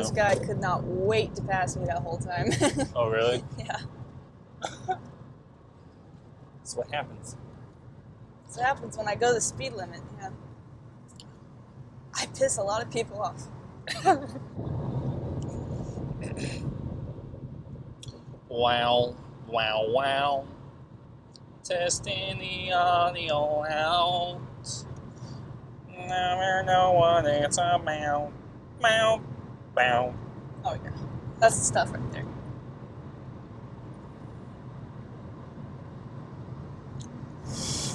This guy could not wait to pass me that whole time. Oh, really? Yeah. That's what happens. That's what happens when I go the speed limit, yeah. I piss a lot of people off. Wow, wow, wow. Testing the audio out. Never know what it's about. Bow, bow. Oh, yeah. That's the stuff right there.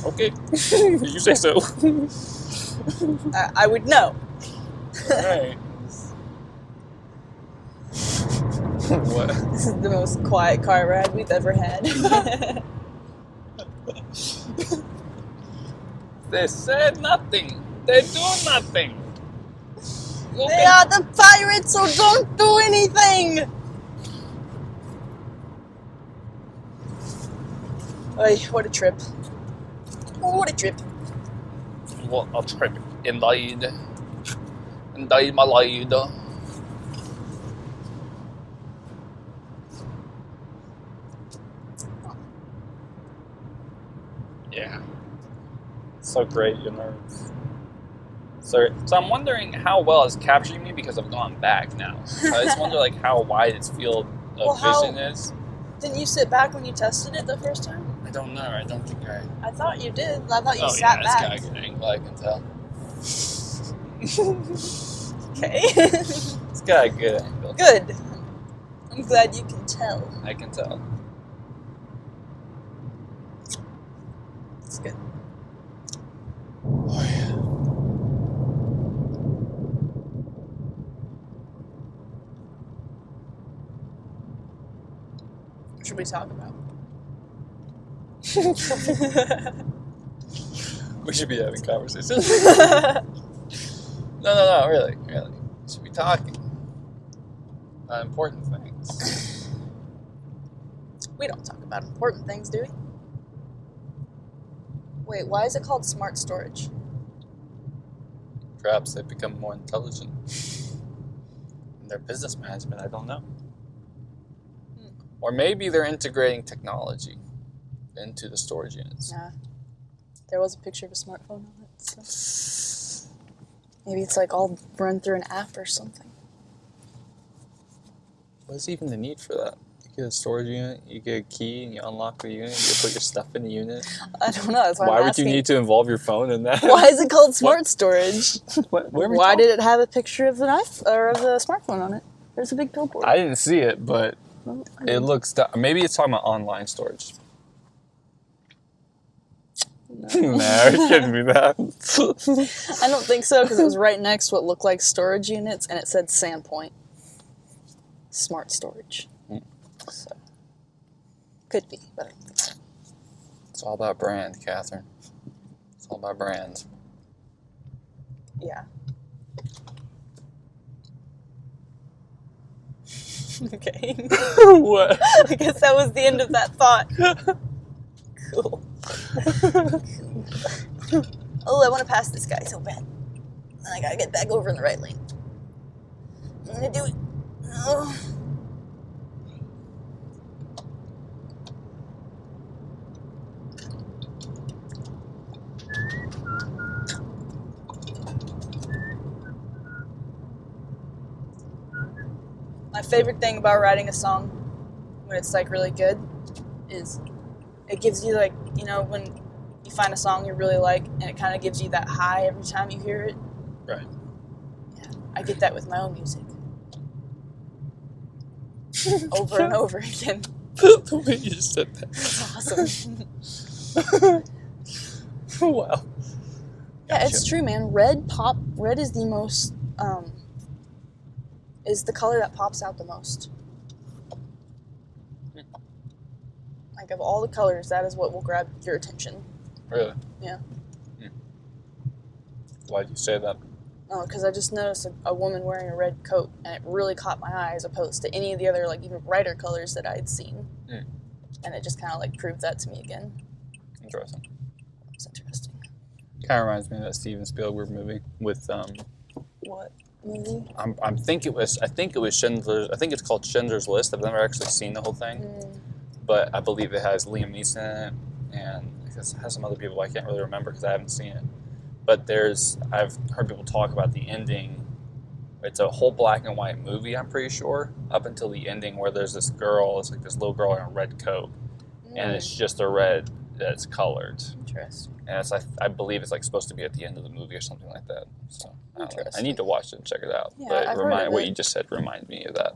Okay. You say so. I would know. Alright. What? This is the most quiet car ride we've ever had. They said nothing. They do nothing. They are the pirates, so don't do anything! Oy, what a trip. What a trip. What a trip. Indeed. Indeed, my lady. Yeah. So great, your nerves. So I'm wondering how well it's capturing me because I've gone back now. So I just wonder like how wide its field of vision is. Didn't you sit back when you tested it the first time? I don't know. I don't think I thought you did. I thought you yeah, sat back. it's got a good angle, I can tell. Okay. It's got a good angle. Good. I'm glad you can tell. I can tell. It's good. Oh, yeah. What should we talk about? We should be having conversations. No, really. We should be talking about important things. We don't talk about important things, do we? Wait, why is it called smart storage? Perhaps they've become more intelligent in their business management, I don't know. Or maybe they're integrating technology into the storage units. Nah. There was a picture of a smartphone on it, so maybe it's like all run through an app or something. What's even the need for that? You get a storage unit, you get a key, and you unlock the unit, you put your stuff in the unit. I don't know, that's why Why I'm would asking. you need to involve your phone in that? Why is it called smart storage? Why did it have a picture of an or of a smartphone on it? There's a big billboard. I didn't see it, but it looks... Maybe it's talking about online storage. No. Nah, it couldn't be that. I don't think so, because it was right next to what looked like storage units, and it said Sandpoint. Smart storage. So, could be, but I don't think so. It's all about brand, Kathryn. It's all about brand. Yeah. Okay. What? I guess that was the end of that thought. Cool. Oh, I want to pass this guy so bad. And I gotta get back over in the right lane. I'm gonna do it. Oh. My favorite thing about writing a song when it's like really good is it gives you like, you know, when you find a song you really like and it kind of gives you that high every time you hear it. Right. Yeah, I get that with my own music. Over and over again. The way you just said that. That's awesome. Wow. Yeah, it's true, man. Red is the most, is the color that pops out the most. Like, of all the colors, that is what will grab your attention. Really? Yeah. Why did you say that? No, because I just noticed a woman wearing a red coat, and it really caught my eye as opposed to any of the other, like, even brighter colors that I had seen. And it just kind of, like, proved that to me again. Interesting. It's interesting. Kind of reminds me of that Steven Spielberg movie with What? movie? I think it was Schindler's. I think it's called Schindler's List. I've never actually seen the whole thing, but I believe it has Liam Neeson in it, and it has some other people I can't really remember because I haven't seen it. But I've heard people talk about the ending. It's a whole black and white movie, I'm pretty sure, up until the ending where there's this girl. It's like this little girl in a red coat, and it's just a red that's colored. Interesting. And it's I believe it's like supposed to be at the end of the movie or something like that. So I don't know. I Interesting. need to watch it and check it out. Yeah, but I've heard of what it. you just said reminded me of that.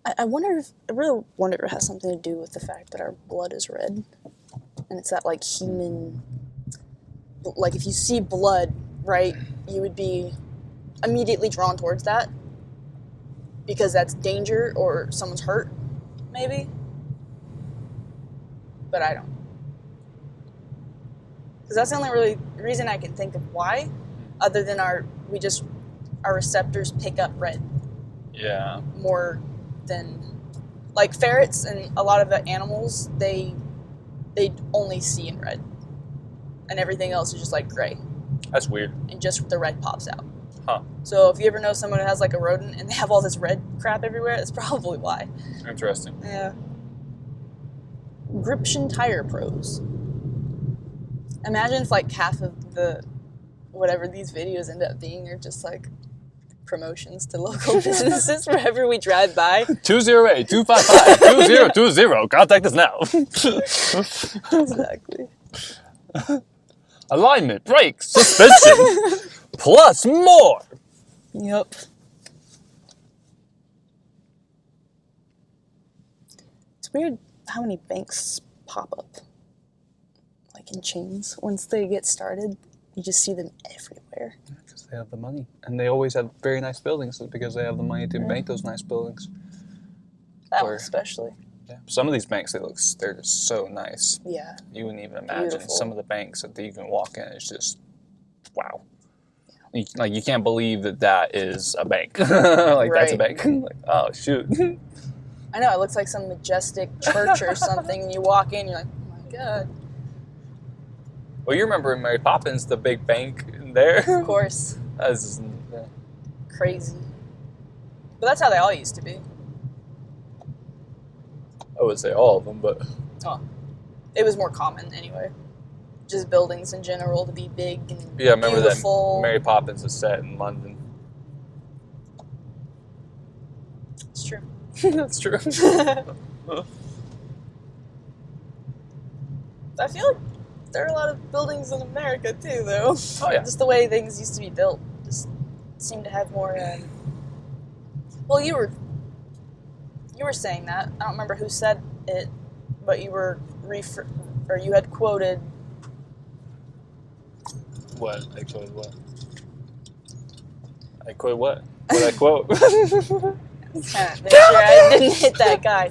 I really wonder if it has something to do with the fact that our blood is red, and it's that like human, like if you see blood, right, you would be immediately drawn towards that because that's danger or someone's hurt, maybe. But I don't, because that's the only really reason I can think of why, other than our receptors pick up red. Yeah. More than, like ferrets and a lot of the animals, they only see in red, and everything else is just like gray. That's weird. And just the red pops out. Huh. So if you ever know someone who has like a rodent and they have all this red crap everywhere, that's probably why. Interesting. Yeah. Gription Tire Pros. Imagine if like half of the whatever these videos end up being are just like promotions to local businesses wherever we drive by. 208-255-2020. Contact us now. Exactly. Alignment, brakes, suspension, plus more. Yep. It's weird how many banks pop up, like in chains. Once they get started, you just see them everywhere. Because they have the money. And they always have very nice buildings because they have the money to make those nice buildings. That one especially. Yeah. Some of these banks, they're just so nice. Yeah. You wouldn't even imagine. Beautiful. Some of the banks that you can walk in, it's just, wow. Yeah. You can't believe that is a bank. That's a bank. Like, oh, shoot. I know, it looks like some majestic church or something, and you walk in, you're like, oh my god. Well, you remember in Mary Poppins, the big bank there? Of course. That's Crazy. But that's how they all used to be. I would say all of them, but... Oh. It was more common, anyway. Just buildings in general to be big and yeah, I remember beautiful. that Mary Poppins is set in London. It's true. That's true. I feel like there are a lot of buildings in America, too, though. Oh, yeah. Just the way things used to be built. Just seem to have more... Well, you were saying that. I don't remember who said it, but you were you had quoted... What? I quoted what? I quoted what? What did I quote? Make sure I didn't hit that guy.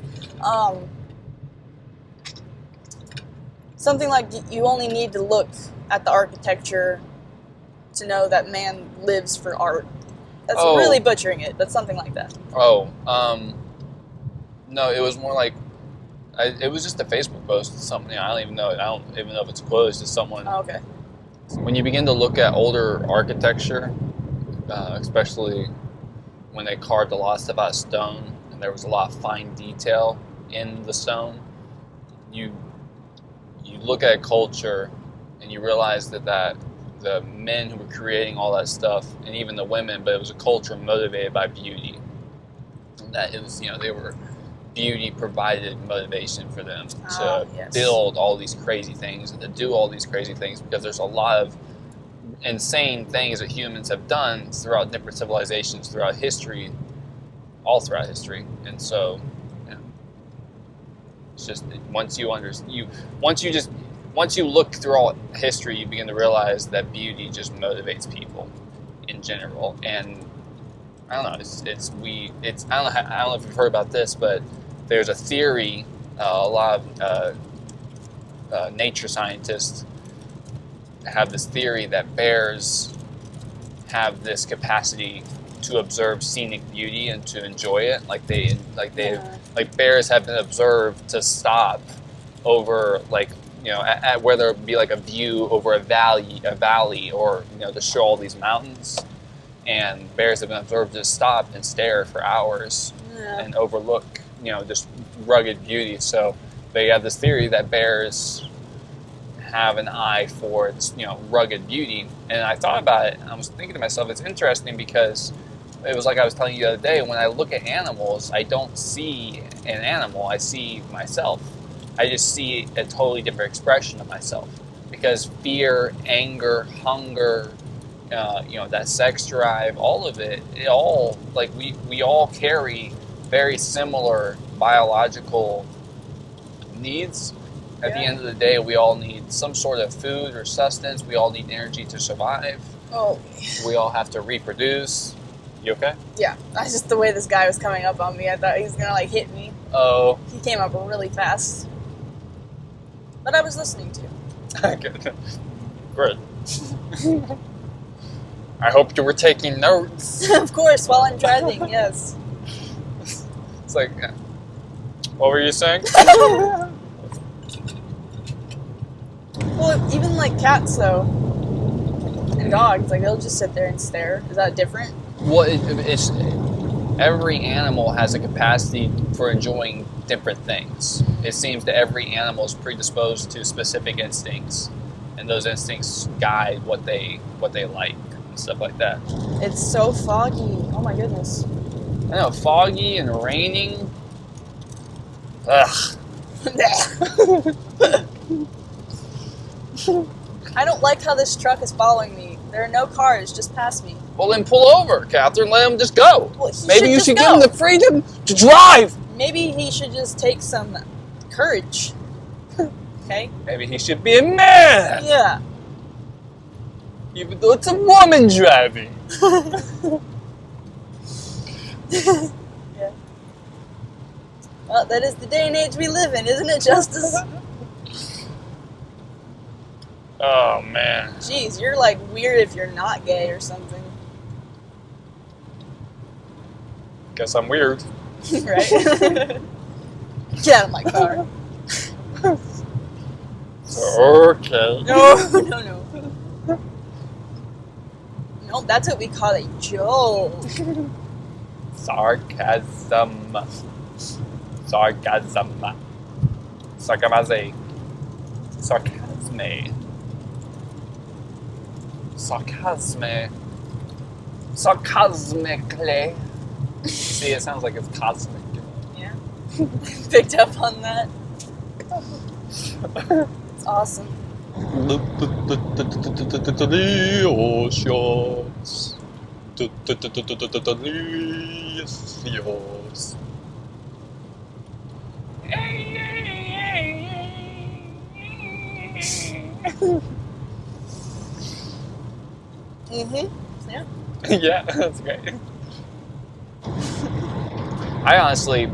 Something like you only need to look at the architecture to know that man lives for art. That's really butchering it, but something like that. No, it was more like it was just a Facebook post. Something I don't even know. I don't even know if it's a quote. It's just someone. Oh, okay. When you begin to look at older architecture, especially when they carved a lot of stuff out of stone, and there was a lot of fine detail in the stone, you look at a culture and you realize that the men who were creating all that stuff, and even the women, but it was a culture motivated by beauty. And that it was, they were beauty provided motivation for them to build all these crazy things and to do all these crazy things, because there's a lot of insane things that humans have done throughout different civilizations throughout history, all throughout history. And so it's just once you look through all history, you begin to realize that beauty just motivates people in general. And I don't know, I don't know if you've heard about this, but there's a theory, a lot of nature scientists have this theory that bears have this capacity to observe scenic beauty and to enjoy it. Like bears have been observed to stop over at where there would be like a view over a valley, or to show all these mountains, and bears have been observed to stop and stare for hours and overlook, just rugged beauty. So they have this theory that bears have an eye for rugged beauty. And I thought about it, and I was thinking to myself, it's interesting because it was like I was telling you the other day, when I look at animals, I don't see an animal, I see myself. I just see a totally different expression of myself. Because fear, anger, hunger, that sex drive, all of it, we all carry very similar biological needs. At the end of the day, we all need some sort of food or sustenance. We all need energy to survive. Oh. We all have to reproduce. You okay? Yeah. That's just the way this guy was coming up on me. I thought he was going to, hit me. Oh. He came up really fast. But I was listening to. Good. Great. I hope you were taking notes. Of course, while I'm driving, yes. It's like, what were you saying? Well, even cats, though, and dogs, they'll just sit there and stare. Is that different? Well, it's every animal has a capacity for enjoying different things. It seems that every animal is predisposed to specific instincts, and those instincts guide what they like and stuff like that. It's so foggy. Oh my goodness. I know, foggy and raining. Ugh. I don't like how this truck is following me. There are no cars just past me. Well, then pull over, Catherine. Let him just go. Well, Maybe you should give him the freedom to drive. Maybe he should just take some courage. Okay? Maybe he should be a man. Yeah. Even though it's a woman driving. Yeah. Well, that is the day and age we live in, isn't it, Justus? Oh, man. Jeez, you're weird if you're not gay or something. Guess I'm weird. Right? Get out of my car. Okay. No. No, that's what we call a joke. Sarcasm. Sarcasme. Sarcasmically. See, it sounds like it's cosmic. Yeah. Picked up on that. It's awesome. Delicious. Delicious. Yeah. Yeah, that's great. I honestly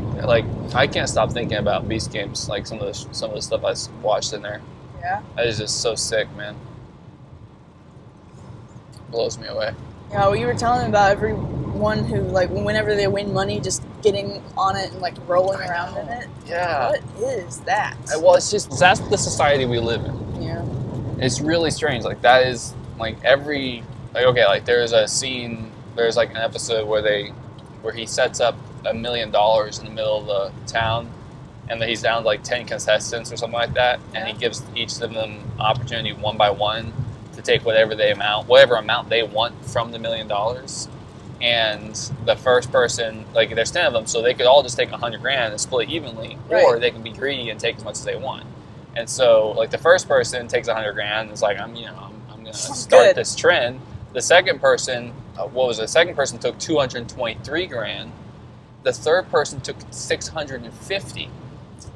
I can't stop thinking about Beast Games, some of the stuff I watched in there. Yeah. That is just so sick, man. Blows me away. Yeah, well, you were telling me about everyone who, whenever they win money, just getting on it and, rolling around in it. Yeah. What is that? Well, it's just, that's the society we live in. Yeah. It's really strange. That is, there's a scene, there's, an episode where he sets up $1 million in the middle of the town, and then he's down to 10 contestants or something like that, and he gives each of them opportunity one by one to take whatever amount they want from the $1 million. And the first person, there's 10 of them, so they could all just take $100,000 and split evenly, or they can be greedy and take as much as they want. And so, the first person takes $100,000 and is I'm going to start this trend. The second person, the second person took $223,000. The third person took $650,000.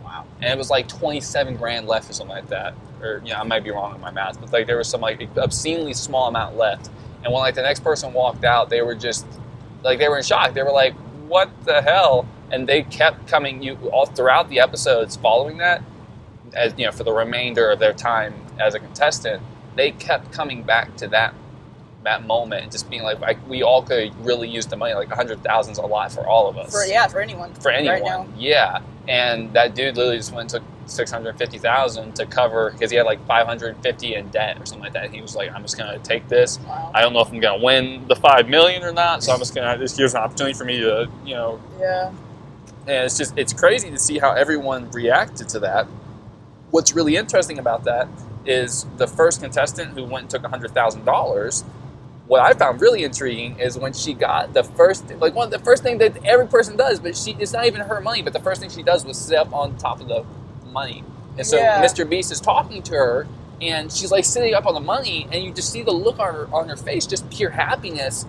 Wow. And it was $27,000 left or something like that. Or, I might be wrong on my math, but there was some obscenely small amount left. And when the next person walked out, they were just they were in shock. They were like, "What the hell?" And they kept coming all throughout the episodes following that, as for the remainder of their time as a contestant. They kept coming back to that that moment and just being like we all could really use the money. Like 100,000 is a lot for all of us. For anyone. For anyone, right now. yeah. And that dude literally just went and took 650,000 to cover, because he had like 550 in debt or something like that. He was like, I'm just gonna take this. Wow. I don't know if I'm gonna win the 5 million or not, so I'm just gonna. Here's an opportunity for me to, Yeah. And it's crazy to see how everyone reacted to that. What's really interesting about that is the first contestant who went and took $100,000. What I found really intriguing is when she got the first, like one of the first thing that every person does, but it's not even her money, but the first thing she does was sit up on top of the money. And so Mr. Beast is talking to her, and she's like sitting up on the money, and you just see the look on her face, just pure happiness.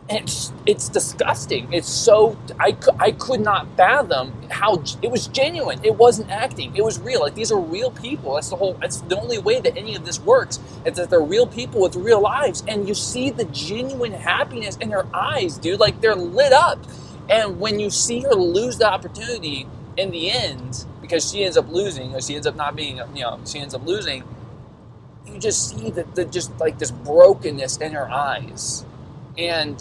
And it's disgusting. It's so, I could not fathom how it was genuine. It wasn't acting. It was real. Like, these are real people. That's the only way that any of this works, is that they're real people with real lives. And you see the genuine happiness in her eyes, dude. Like, they're lit up. And when you see her lose the opportunity in the end, because she ends up losing, or she ends up not being, she ends up losing, you just see the just like this brokenness in her eyes. And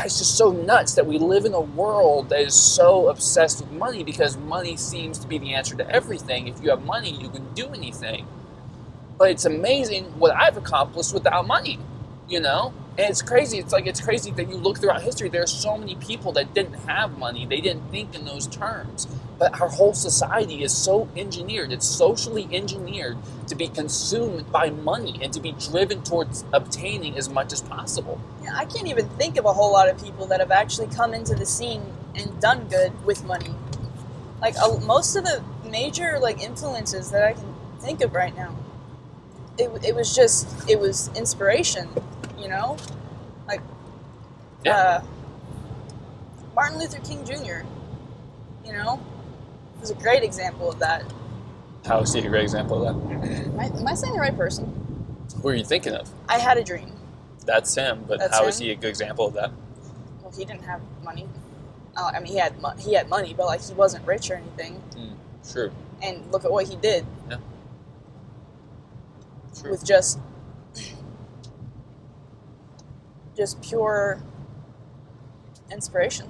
it's just so nuts that we live in a world that is so obsessed with money, because money seems to be the answer to everything. If you have money, you can do anything. But it's amazing what I've accomplished without money, And it's crazy. It's crazy that you look throughout history. There are so many people that didn't have money. They didn't think in those terms. But our whole society is so engineered. It's socially engineered to be consumed by money and to be driven towards obtaining as much as possible. Yeah, I can't even think of a whole lot of people that have actually come into the scene and done good with money. Like, most of the major influences that I can think of right now, it was inspiration, Martin Luther King Jr., was a great example of that. How is he a great example of that? Am I saying the right person? Who are you thinking of? I had a dream. That's him, but how is he a good example of that? Well, he didn't have money. He had money, but he wasn't rich or anything. True. And look at what he did. Yeah. True. With just pure inspiration.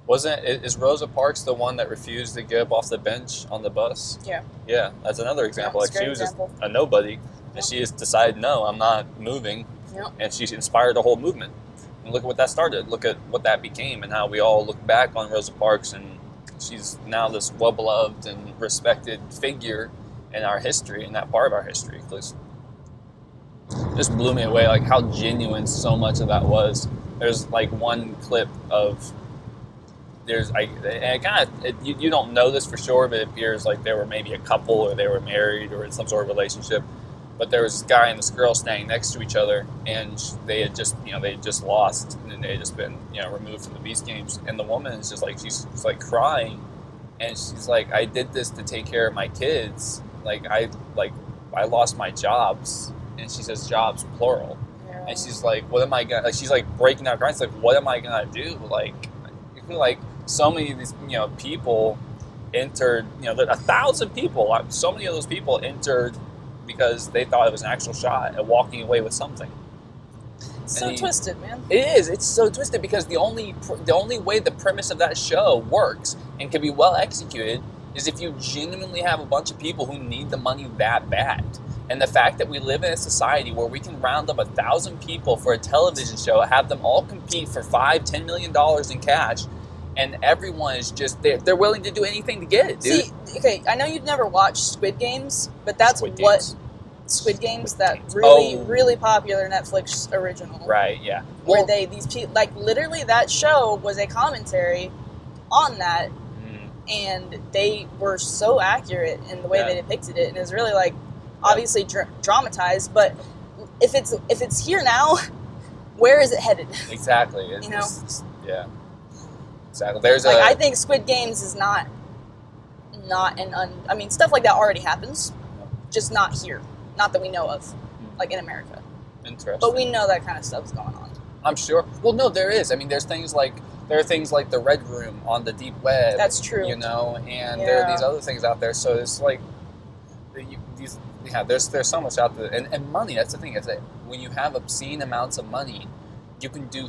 Is Rosa Parks the one that refused to get up off the bench on the bus? Yeah. Yeah, that's another example. Yeah, she was example. just a nobody, and she just decided, no, I'm not moving, and she inspired a whole movement. And look at what that started. Look at what that became, and how we all look back on Rosa Parks, and she's now this well-beloved and respected figure in our history, in that part of our history. It just blew me away, how genuine so much of that was. There's one clip of. You don't know this for sure, but it appears like they were maybe a couple, or they were married, or in some sort of relationship. But there was this guy and this girl standing next to each other, and they had just lost, and they had just been, removed from the Beast Games. And the woman is she's crying, and she's like, I did this to take care of my kids. I lost my jobs, and she says jobs plural, and she's like, what am I gonna? She's breaking down crying. It's what am I gonna do? So many of these, people entered, 1,000 people, so many of those people entered because they thought it was an actual shot at walking away with something. It's so twisted, man. It is. It's so twisted, because the only way the premise of that show works and can be well executed is if you genuinely have a bunch of people who need the money that bad. And the fact that we live in a society where we can round up 1,000 people for a television show, have them all compete for $5-10 million in cash, and everyone is just they're willing to do anything to get it, dude. See, okay, I know you've never watched Squid Games, but that's Squid Games, that really popular Netflix original. Right, yeah. Where these people, literally that show was a commentary on that, and they were so accurate in the way they depicted it, and it was really obviously dramatized, but if it's here now, where is it headed? Exactly. Yeah. Exactly. I think Squid Games is not stuff like that already happens, just not here, not that we know of, in America. Interesting. But we know that kind of stuff's going on. I'm sure. Well, no, there is. There's things like the Red Room on the deep web. That's true. And there are these other things out there. So it's yeah, there's so much out there, and money. That's the thing, is that when you have obscene amounts of money, you can do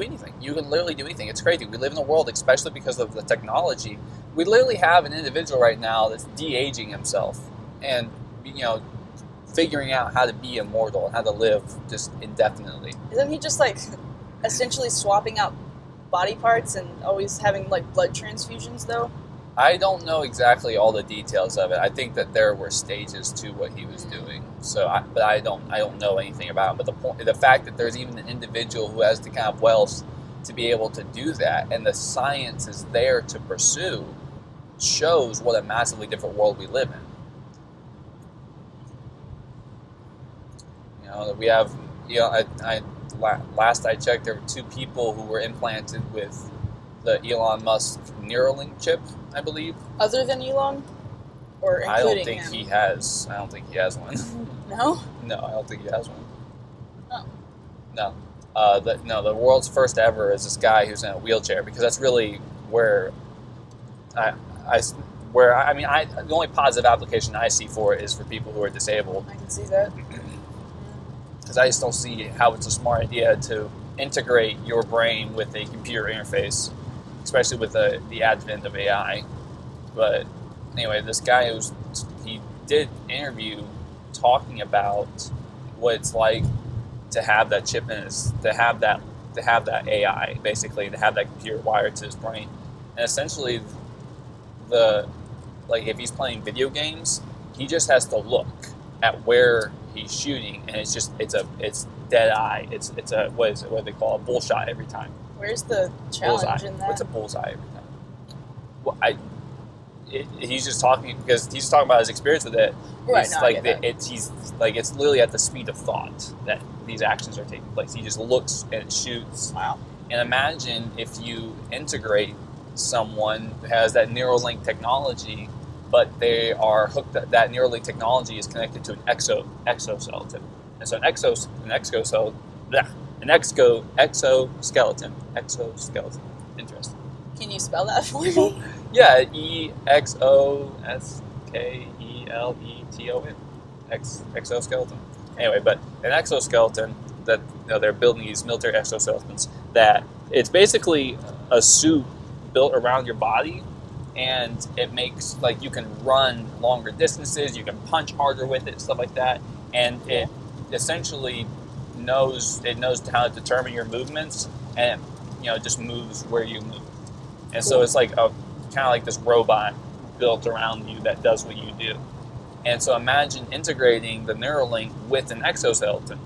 anything. You can literally do anything. It's crazy. We live in a world, especially because of the technology. We literally have an individual right now that's de-aging himself, and figuring out how to be immortal and how to live just indefinitely. Isn't he just like essentially swapping out body parts and always having like blood transfusions though? I don't know exactly all the details of it. I think that there were stages to what he was doing. But I don't know anything about it. But the fact that there's even an individual who has the kind of wealth to be able to do that, and the science is there to pursue, shows what a massively different world we live in. We have, last I checked, there were 2 people who were implanted with the Elon Musk Neuralink chip, I believe. Other than Elon, or including I don't think him? he has. I don't think he has one. No. No, I don't think he has one. Oh. No. The world's first ever is this guy who's in a wheelchair, because that's really where the only positive application I see for it is for people who are disabled. I can see that. Because I just don't see how it's a smart idea to integrate your brain with a computer interface, especially with the advent of AI. But anyway, this guy he did an interview talking about what it's like to have that chip in to have that AI, basically, to have that computer wired to his brain. And essentially, if he's playing video games, he just has to look at where he's shooting, and it's dead eye. It's a what do they call a bullshot every time. Where's the challenge bullseye. in that? It's a bullseye every time. Well, he's just talking about his experience with it. Right. It's literally at the speed of thought that these actions are taking place. He just looks and shoots. Wow. And imagine if you integrate someone who has that Neuralink technology, but they are hooked. That Neuralink technology is connected to an exoskeleton, and so an exoskeleton. Interesting. Can you spell that for me? Yeah, EXOSKELETON. Exoskeleton. Anyway, but an exoskeleton that they're building these military exoskeletons that it's basically a suit built around your body, and it makes you can run longer distances, you can punch harder with it, stuff like that, and it essentially knows how to determine your movements, and it just moves where you move. And so it's kind of like this robot built around you that does what you do. And so imagine integrating the Neuralink with an exoskeleton.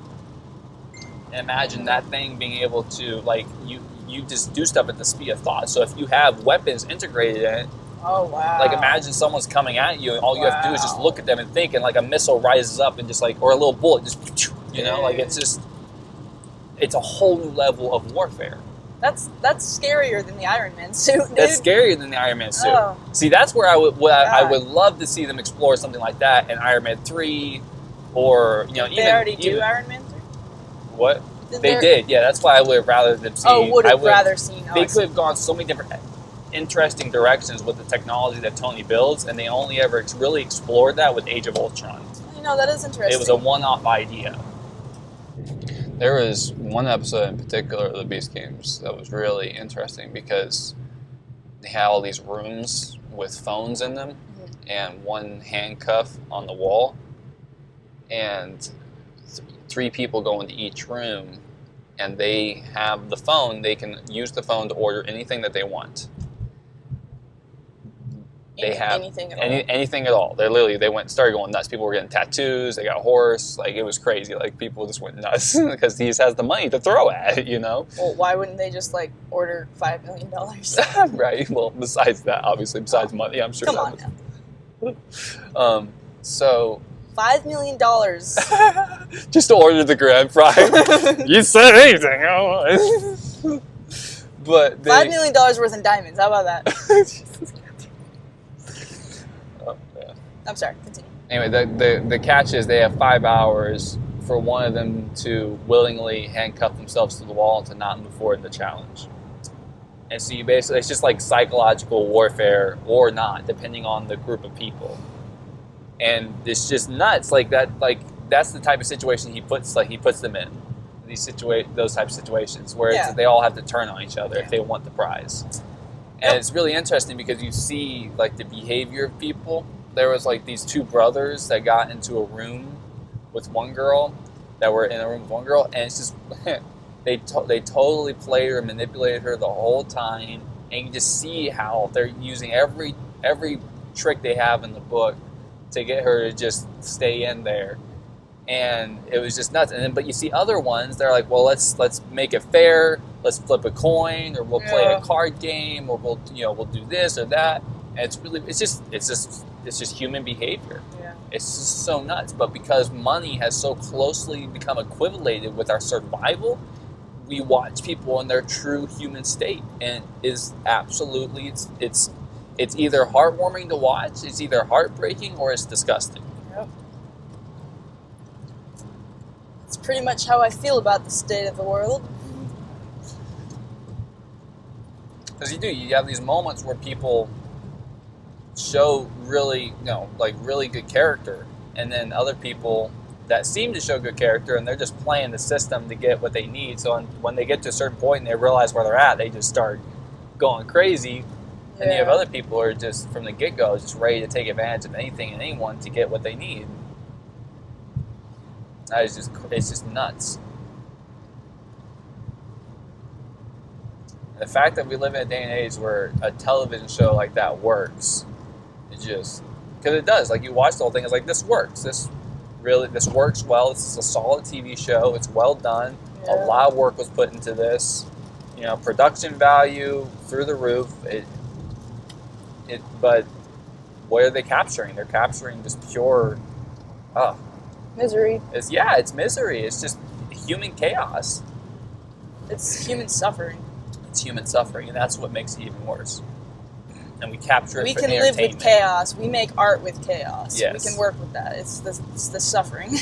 And imagine that thing being able to, you just do stuff at the speed of thought. So if you have weapons integrated in it, oh wow! Imagine someone's coming at you, and all you have to do is just look at them and think, and a missile rises up and just or a little bullet just, it's a whole new level of warfare. That's scarier than the Iron Man suit, dude. That's scarier than the Iron Man suit. Oh. See, that's where I would love to see them explore something like that in Iron Man 3, or They already do Iron Man 3? What? They did, yeah. That's why I would have rather them see. Oh, would have rather seen. They could have gone so many different interesting directions with the technology that Tony builds, and they only ever really explored that with Age of Ultron. That is interesting. It was a one-off idea. There was one episode in particular of the Beast Games that was really interesting because they had all these rooms with phones in them, and one handcuff on the wall, and 3 people go into each room, and they have the phone. They can use the phone to order anything that they want. They have anything at all. Anything at all. Started going nuts. People were getting tattoos. They got a horse. It was crazy. People just went nuts because he just has the money to throw at it, Well, why wouldn't they just order $5 million? Right. Well, besides that, obviously, besides money, I'm sure. Come on now. So. $5 million. Just to order the grand prize. You said anything. But $5 million worth in diamonds. How about that? I'm sorry, continue. Anyway, the catch is they have 5 hours for one of them to willingly handcuff themselves to the wall and to not move forward in the challenge. And so you it's just psychological warfare or not, depending on the group of people. and it's just nuts. Like that, like that's the type of situation he puts them in those type of situations where Yeah. they all have to turn on each other Yeah. if they want the prize. And it's really interesting because you see like the behavior of people. There was like these two brothers that got into a room with one girl, that were in a room with one girl, and it's just they totally played her, manipulated her the whole time, and you just see how they're using every trick they have in the book to get her to just stay in there. And it was just nuts. And then, but you see other ones, they're like, well, let's make it fair. Let's flip a coin, or we'll play a card game, or we'll do this or that. And it's just human behavior. Yeah. It's just so nuts. But because money has so closely become equivalated with our survival, we watch people in their true human state, and is absolutely it's either heartwarming to watch, it's either heartbreaking, or it's disgusting. Yep. It's pretty much how I feel about the state of the world. Because you have these moments where people show really, really good character, and then other people that seem to show good character, and they're just playing the system to get what they need. So when they get to a certain point and they realize where they're at, they just start going crazy. Yeah. And you have other people who are just, from the get-go, just ready to take advantage of anything and anyone to get what they need. It's just nuts. And the fact that we live in a day and age where a television show like that works, it just, because it does. Like, you watch the whole thing, it's like, this works. This works well. This is a solid TV show. It's well done. Yeah. A lot of work was put into this. Production value through the roof. But what are they capturing? They're capturing just pure Misery. It's misery. It's just human chaos. It's human suffering. It's human suffering, and that's what makes it even worse. And we capture it We for can live with entertainment. chaos. We make art with chaos. Yes. We can work with that. It's the suffering.